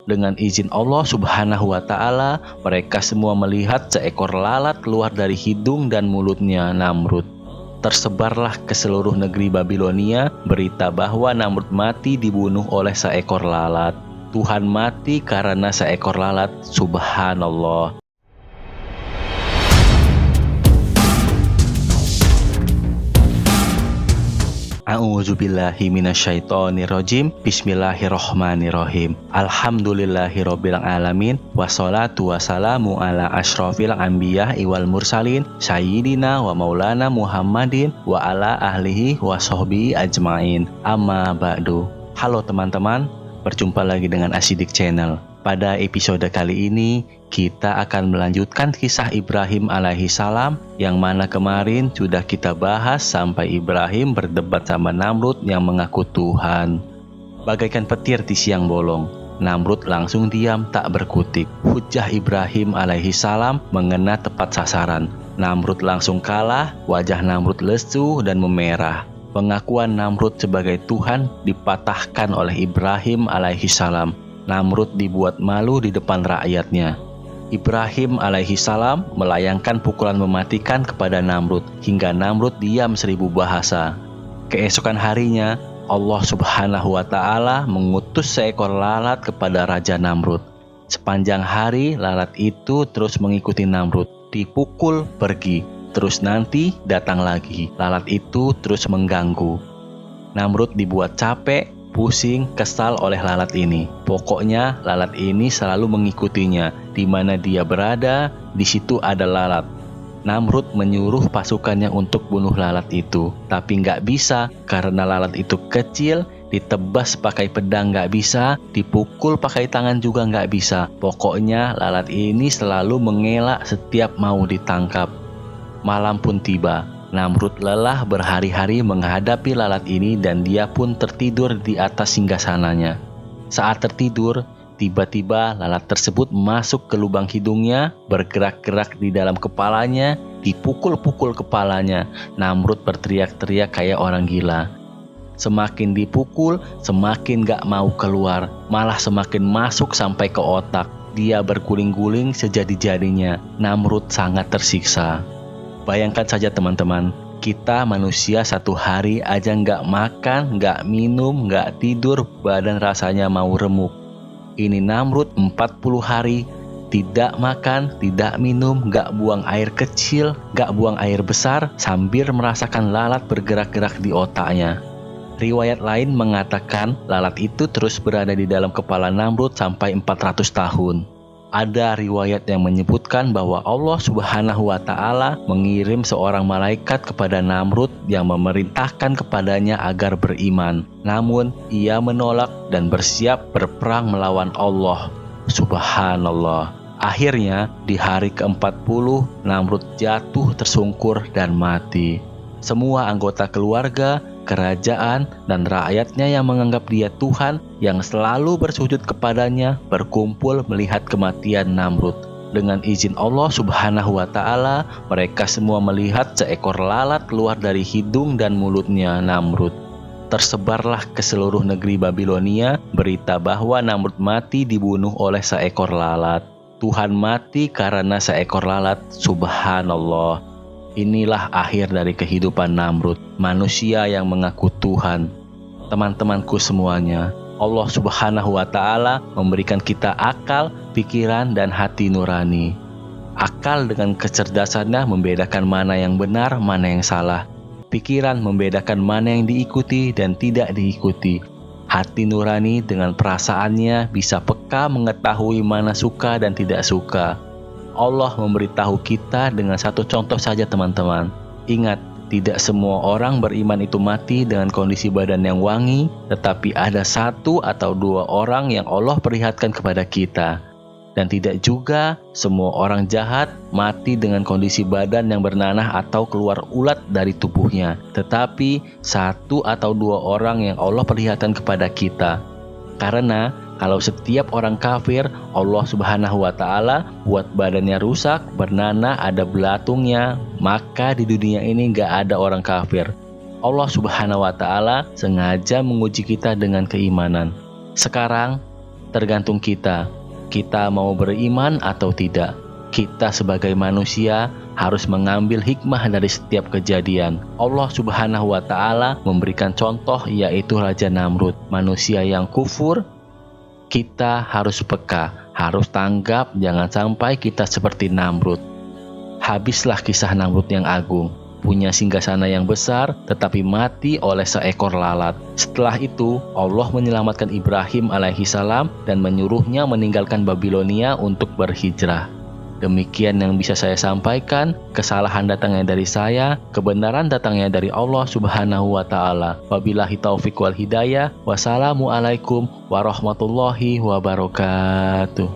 Dengan izin Allah Subhanahu wa Ta'ala, mereka semua melihat seekor lalat keluar dari hidung dan mulutnya Namrud. Tersebarlah ke seluruh negeri Babilonia berita bahwa Namrud mati dibunuh oleh seekor lalat. Tuhan mati karena seekor lalat. Subhanallah. A'udzubillahi minasyaitonirrajim. Bismillahirrohmanirrohim. Alhamdulillahirabbil alamin. Wassalatu wassalamu ala asyrofil anbiya wal mursalin sayyidina wa maulana Muhammadin wa ala ahlihi wa sahbihi ajmain. Amma ba'du. Halo teman-teman, berjumpa lagi dengan Asyidik Channel. Pada episode kali ini, kita akan melanjutkan kisah Ibrahim alaihissalam yang mana kemarin sudah kita bahas sampai Ibrahim berdebat sama Namrud yang mengaku Tuhan. Bagaikan petir di siang bolong, Namrud langsung diam tak berkutik. Hujah Ibrahim alaihissalam mengena tepat sasaran. Namrud langsung kalah, wajah Namrud lesu dan memerah. Pengakuan Namrud sebagai Tuhan dipatahkan oleh Ibrahim alaihissalam. Namrud dibuat malu di depan rakyatnya. Ibrahim alaihissalam melayangkan pukulan mematikan kepada Namrud hingga Namrud diam 1000 bahasa. Keesokan harinya, Allah Subhanahu wa Ta'ala mengutus seekor lalat kepada Raja Namrud. Sepanjang hari lalat itu terus mengikuti Namrud, dipukul pergi, terus nanti datang lagi. Lalat itu terus mengganggu. Namrud dibuat capek, pusing, kesal oleh lalat ini. Pokoknya lalat ini selalu mengikutinya. Di mana dia berada, di situ ada lalat. Namrud menyuruh pasukannya untuk bunuh lalat itu. Tapi nggak bisa karena lalat itu kecil, ditebas pakai pedang nggak bisa, dipukul pakai tangan juga nggak bisa. Pokoknya lalat ini selalu mengelak setiap mau ditangkap. Malam pun tiba. Namrud lelah berhari-hari menghadapi lalat ini dan dia pun tertidur di atas singgasananya. Saat tertidur, tiba-tiba lalat tersebut masuk ke lubang hidungnya, bergerak-gerak di dalam kepalanya, dipukul-pukul kepalanya. Namrud berteriak-teriak kayak orang gila. Semakin dipukul, semakin gak mau keluar, malah semakin masuk sampai ke otak. Dia berguling-guling sejadi-jadinya. Namrud sangat tersiksa. Bayangkan saja teman-teman, kita manusia satu hari aja nggak makan, nggak minum, nggak tidur, badan rasanya mau remuk. Ini Namrud 40 hari, tidak makan, tidak minum, nggak buang air kecil, nggak buang air besar, sambil merasakan lalat bergerak-gerak di otaknya. Riwayat lain mengatakan lalat itu terus berada di dalam kepala Namrud sampai 400 tahun. Ada riwayat yang menyebutkan bahwa Allah Subhanahu wa Ta'ala mengirim seorang malaikat kepada Namrud yang memerintahkan kepadanya agar beriman. Namun, ia menolak dan bersiap berperang melawan Allah. Subhanallah. Akhirnya, di hari ke-40, Namrud jatuh tersungkur dan mati. Semua anggota keluarga, kerajaan, dan rakyatnya yang menganggap dia Tuhan yang selalu bersujud kepadanya berkumpul melihat kematian Namrud. Dengan izin Allah Subhanahu wa Ta'ala, mereka semua melihat seekor lalat keluar dari hidung dan mulutnya Namrud. Tersebarlah ke seluruh negeri Babilonia berita bahwa Namrud mati dibunuh oleh seekor lalat. Tuhan mati karena seekor lalat. Subhanallah. Inilah akhir dari kehidupan Namrud, manusia yang mengaku Tuhan. Teman-temanku semuanya, Allah Subhanahu wa Ta'ala memberikan kita akal, pikiran, dan hati nurani. Akal dengan kecerdasannya membedakan mana yang benar, mana yang salah. Pikiran membedakan mana yang diikuti dan tidak diikuti. Hati nurani dengan perasaannya bisa peka mengetahui mana suka dan tidak suka. Allah memberitahu kita dengan satu contoh saja teman-teman. Ingat, tidak semua orang beriman itu mati dengan kondisi badan yang wangi, tetapi ada 1 atau 2 orang yang Allah perlihatkan kepada kita. Dan tidak juga semua orang jahat mati dengan kondisi badan yang bernanah atau keluar ulat dari tubuhnya, tetapi 1 atau 2 orang yang Allah perlihatkan kepada kita. Karena kalau setiap orang kafir, Allah Subhanahu wa Ta'ala buat badannya rusak, bernanah, ada belatungnya, maka di dunia ini gak ada orang kafir. Allah Subhanahu wa Ta'ala sengaja menguji kita dengan keimanan. Sekarang Tergantung kita. Kita mau beriman atau tidak. Kita sebagai manusia harus mengambil hikmah dari setiap kejadian. Allah Subhanahu wa Ta'ala memberikan contoh, yaitu Raja Namrud, manusia yang kufur. Kita harus peka, harus tanggap, jangan sampai kita seperti Namrud. Habislah kisah Namrud yang agung, punya singgasana yang besar, tetapi mati oleh seekor lalat. Setelah itu, Allah menyelamatkan Ibrahim alaihissalam dan menyuruhnya meninggalkan Babilonia untuk berhijrah. Demikian yang bisa saya sampaikan. Kesalahan datangnya dari saya, kebenaran datangnya dari Allah Subhanahu wa Ta'ala. Wabillahi taufik wal hidayah. Wassalamualaikum warahmatullahi wabarakatuh.